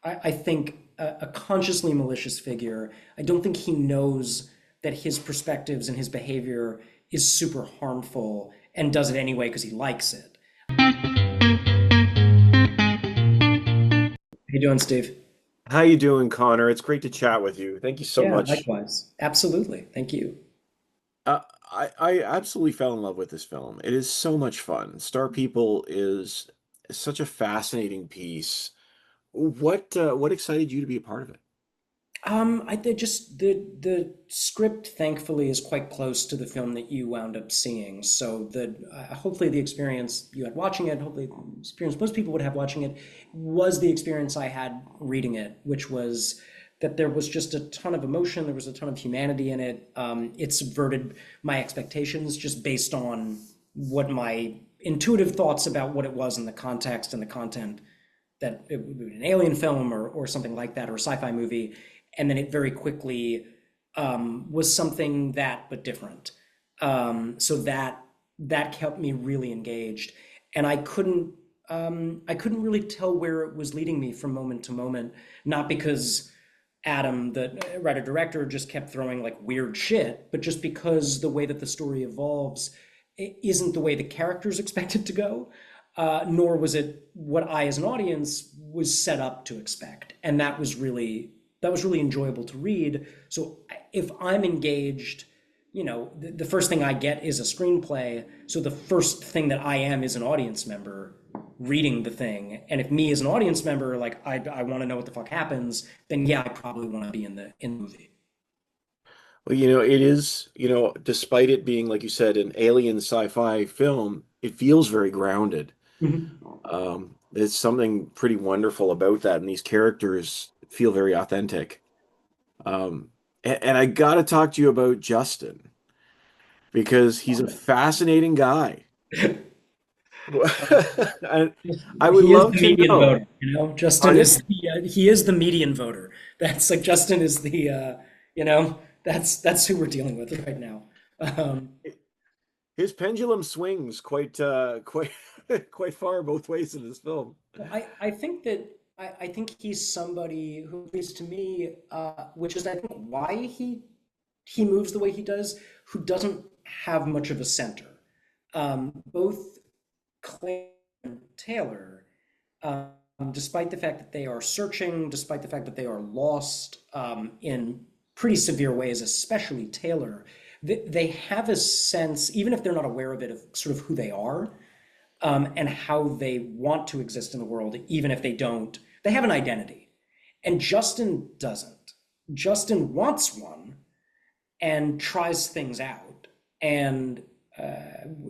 I think a consciously malicious figure. I don't think he knows that his perspectives and his behavior is super harmful and does it anyway because he likes it. How you doing, Steve? How you doing, Connor? It's great to chat with you. Thank you so Yeah, much. likewise. Absolutely. Thank you. I absolutely fell in love with this film. It is so much fun. Star People is such a fascinating piece. What excited you to be a part of it? I did just the script thankfully is quite close to the film that you wound up seeing. So the hopefully the experience you had watching it, hopefully the experience most people would have watching it, was the experience I had reading it, which was that there was just a ton of emotion, there was a ton of humanity in it. It subverted my expectations just based on what my intuitive thoughts about what it was in the context and the content that it would be an alien film or something like that or a sci-fi movie, and then it very quickly was something that but different. So that kept me really engaged, and I couldn't really tell where it was leading me from moment to moment. Not because Adam, the writer director, just kept throwing like weird shit, but just because the way that the story evolves isn't the way the characters expect it to go, nor was it what I, as an audience, was set up to expect. And that was really enjoyable to read. So if I'm engaged, the first thing I get is a screenplay. So the first thing that I am is an audience member reading the thing. And if me as an audience member, like I want to know what the fuck happens, then yeah, I probably want to be in the movie. Well, it is, despite it being, like you said, an alien sci-fi film, it feels very grounded. Mhm. There's something pretty wonderful about that, and these characters feel very authentic. And I gotta talk to you about Justin because he's a fascinating guy. I, I would He is love the to median know. voter, you know. Justin Pardon? is he is the median voter. That's like Justin is the that's who we're dealing with right now. Um, His pendulum swings quite quite far both ways in this film. well, I think that I think he's somebody who, at least to me, which is I think why he moves the way he does, who doesn't have much of a center. Both Claire and Taylor, um, despite the fact that they are searching, despite the fact that they are lost in pretty severe ways, especially Taylor, they have a sense, even if they're not aware of it, of sort of who they are, and how they want to exist in the world, even if they don't. They have an identity. And Justin doesn't. Justin wants one and tries things out. And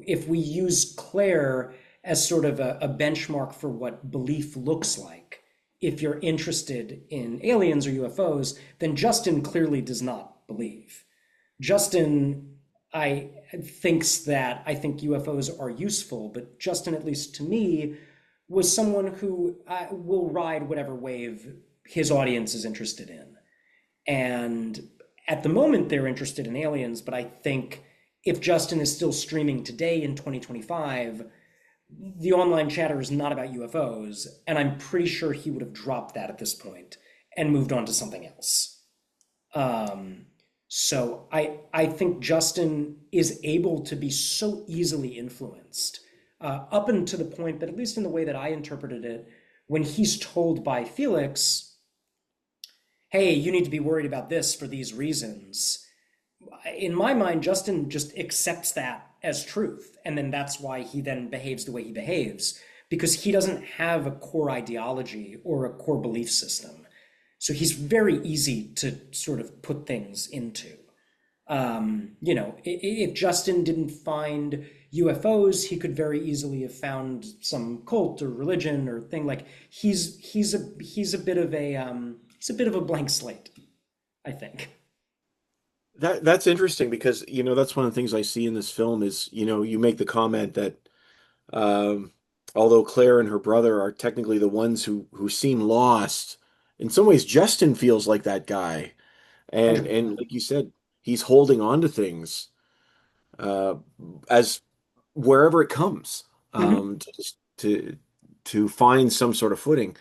if we use Claire as sort of a benchmark for what belief looks like, if you're interested in aliens or UFOs, then Justin clearly does not believe. Justin, I I think UFOs are useful, but Justin, at least to me, was someone who will ride whatever wave his audience is interested in. And at the moment, they're interested in aliens, but I think if Justin is still streaming today in 2025, the online chatter is not about UFOs, and I'm pretty sure he would have dropped that at this point and moved on to something else. Um, so I think Justin is able to be so easily influenced, up until the point that, at least in the way that I interpreted it, when he's told by Felix, "Hey, you need to be worried about this for these reasons." In my mind, Justin just accepts that as truth, and then that's why he then behaves the way he behaves, because he doesn't have a core ideology or a core belief system. So he's very easy to sort of put things into. If Justin didn't find UFOs, he could very easily have found some cult or religion or thing. Like he's a bit of a he's a bit of a blank slate, I think. That's interesting because that's one of the things I see in this film is you make the comment that um, although Claire and her brother are technically the ones who seem lost, in some ways Justin feels like that guy, and like you said, he's holding on to things uh, as wherever it comes Mhm. to to find some sort of footing.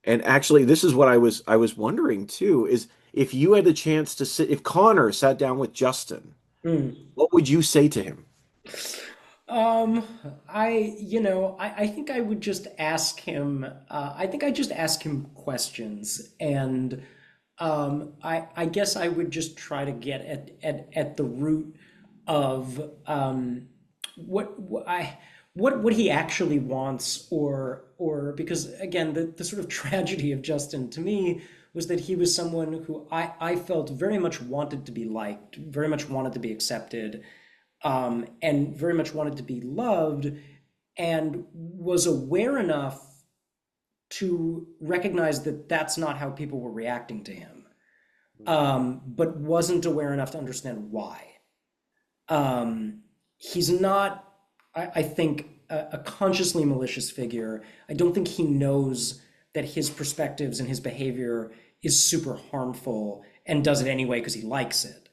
And actually, this is what I was wondering too, is if you had the chance to sit, if Connor sat down with Justin, Mm. what would you say to him? Um, I think I would just ask him, I think I just ask him questions, and I guess I would just try to get at the root of what he actually wants, or because again, the sort of tragedy of Justin to me was that he was someone who I felt very much wanted to be liked, very much wanted to be accepted, and very much wanted to be loved, and was aware enough to recognize that that's not how people were reacting to him, but wasn't aware enough to understand why. He's not, I think, a consciously malicious figure. I don't think he knows that his perspectives and his behavior is super harmful and does it anyway because he likes it.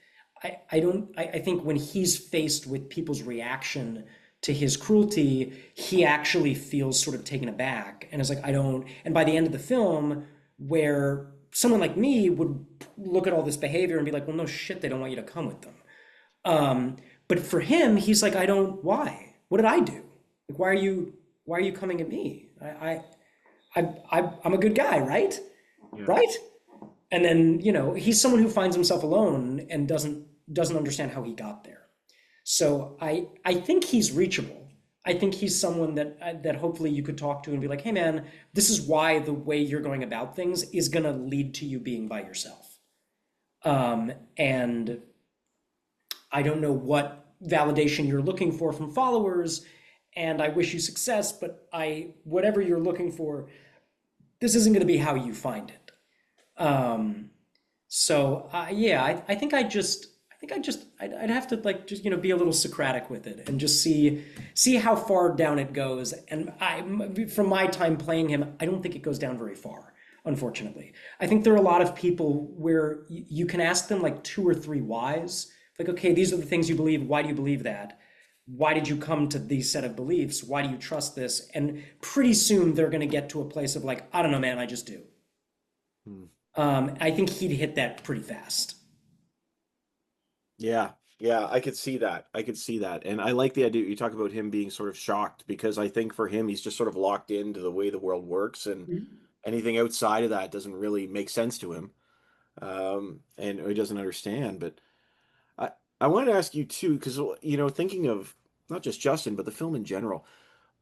I don't, I think when he's faced with people's reaction to his cruelty, he actually feels sort of taken aback and is like, I don't, and by the end of the film, where someone like me would look at all this behavior and be like, well, no shit, they don't want you to come with them. Um, but for him, he's like, I don't, why? What did I do? Like, why are you coming at me? I'm a good guy, right? Yeah. Right? And then, he's someone who finds himself alone and doesn't understand how he got there. So I think he's reachable. I think he's someone that hopefully you could talk to and be like, hey man, this is why the way you're going about things is gonna lead to you being by yourself. And I don't know what validation you're looking for from followers, and I wish you success, but whatever you're looking for, this isn't going to be how you find it. Um, yeah, I'd have to like just be a little Socratic with it and just see how far down it goes. And from my time playing him, I don't think it goes down very far, unfortunately. I think there are a lot of people where you can ask them like two or three whys. Like, okay, these are the things you believe. Why do you believe that? Why did you come to these set of beliefs? Why do you trust this? And pretty soon they're going to get to a place of like, I don't know, man, I just do. Hmm. I think he'd hit that pretty fast. Yeah, yeah, I could see that. I could see that. And I like the idea you talk about him being sort of shocked because I think for him, he's just sort of locked into the way the world works, and anything outside of that doesn't really make sense to him. And he doesn't understand. But I, I wanted to ask you too, because, thinking of not just Justin, but the film in general.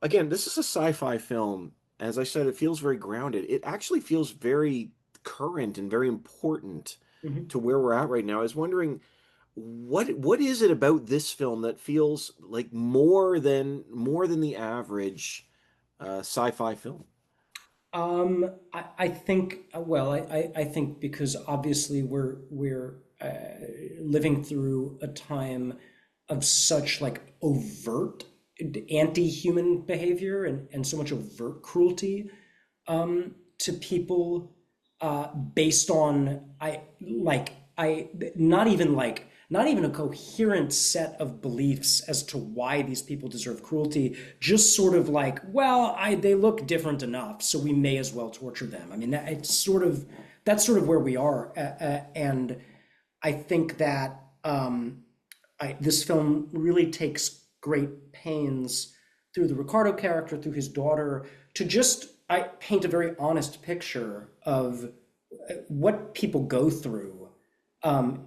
Again, this is a sci-fi film. As I said, it feels very grounded. It actually feels very current and very important Mhm. to where we're at right now. I was wondering what is it about this film that feels like more than the average sci-fi film? I think, well, I think because obviously we're living through a time of such like overt anti-human behavior and so much overt cruelty to people based on I not even a coherent set of beliefs as to why these people deserve cruelty, just sort of like, well, they look different enough, so we may as well torture them. I mean, that's sort of where we are, and I think that this film really takes great pains through the Ricardo character, through his daughter, to just paint a very honest picture of what people go through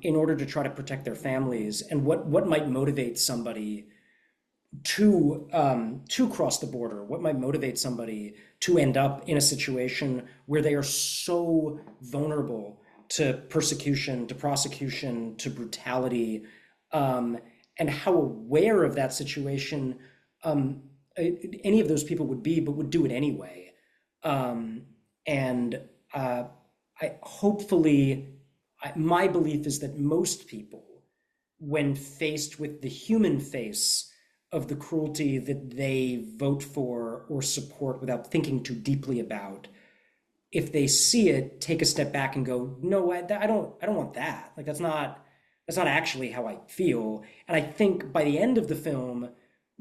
in order to try to protect their families, and what might motivate somebody to cross the border, what might motivate somebody to end up in a situation where they are so vulnerable to persecution, to prosecution, to brutality, um, and how aware of that situation um, any of those people would be, but would do it anyway. Um, and hopefully, my belief is that most people, when faced with the human face of the cruelty that they vote for or support without thinking too deeply about, if they see it, take a step back and go, no, I don't want that. Like that's not actually how I feel. And I think by the end of the film,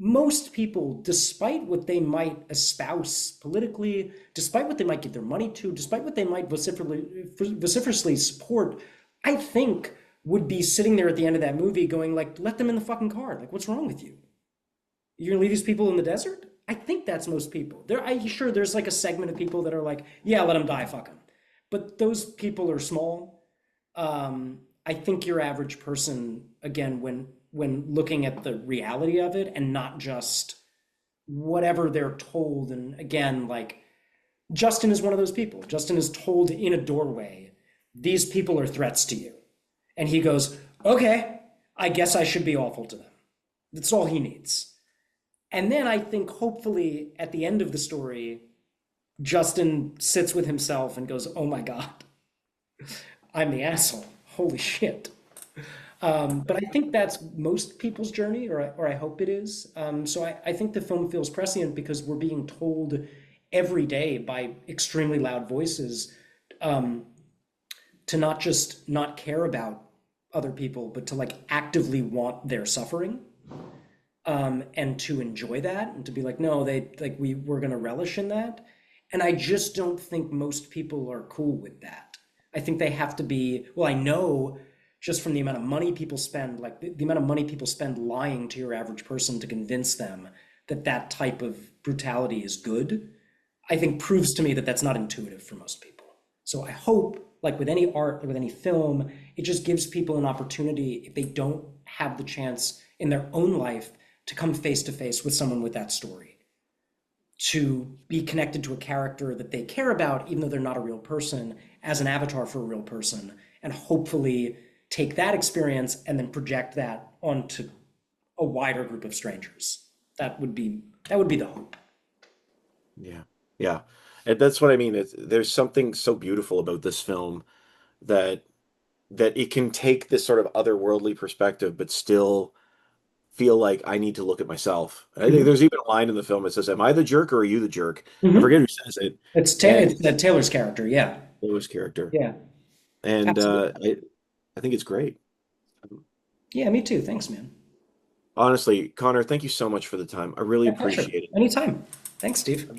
most people, despite what they might espouse politically, despite what they might give their money to, despite what they might vociferously support, I think would be sitting there at the end of that movie going like, let them in the fucking car. Like, what's wrong with you? You're gonna leave these people in the desert? I think that's most people. I'm sure there's like a segment of people that are like, yeah, let them die, fuck them. But those people are small. I think your average person, again, when looking at the reality of it and not just whatever they're told, and again, like Justin is one of those people. Justin is told in a doorway, these people are threats to you. And he goes, okay, I guess I should be awful to them. That's all he needs. And then I think hopefully at the end of the story, Justin sits with himself and goes, oh my God, I'm the asshole. Holy shit. But I think that's most people's journey, or I hope it is. So I think the film feels prescient because we're being told every day by extremely loud voices to not just not care about other people, but to like actively want their suffering, and to enjoy that and to be like, no, we're gonna relish in that. And I just don't think most people are cool with that. I think they have to be, well, I know just from the amount of money people spend, like the amount of money people spend lying to your average person to convince them that that type of brutality is good, I think proves to me that that's not intuitive for most people. So I hope, like with any art or with any film, it just gives people an opportunity, if they don't have the chance in their own life to come face to face with someone with that story, to be connected to a character that they care about, even though they're not a real person, as an avatar for a real person, and hopefully take that experience and then project that onto a wider group of strangers. That would be the hope. Yeah. Yeah. And that's what I mean. There's something so beautiful about this film that it can take this sort of otherworldly perspective, but still feel like I need to look at myself. I think Mhm. there's even a line in the film that says, "Am I the jerk or are you the jerk?" I Mhm. forget who says it. And It's Taylor's character, yeah. Lewis character. Yeah, And absolutely. I think it's great. Yeah, me too. Thanks, man. Honestly, Connor, thank you so much for the time. I really My pleasure. appreciate it. Anytime. Thanks, Steve.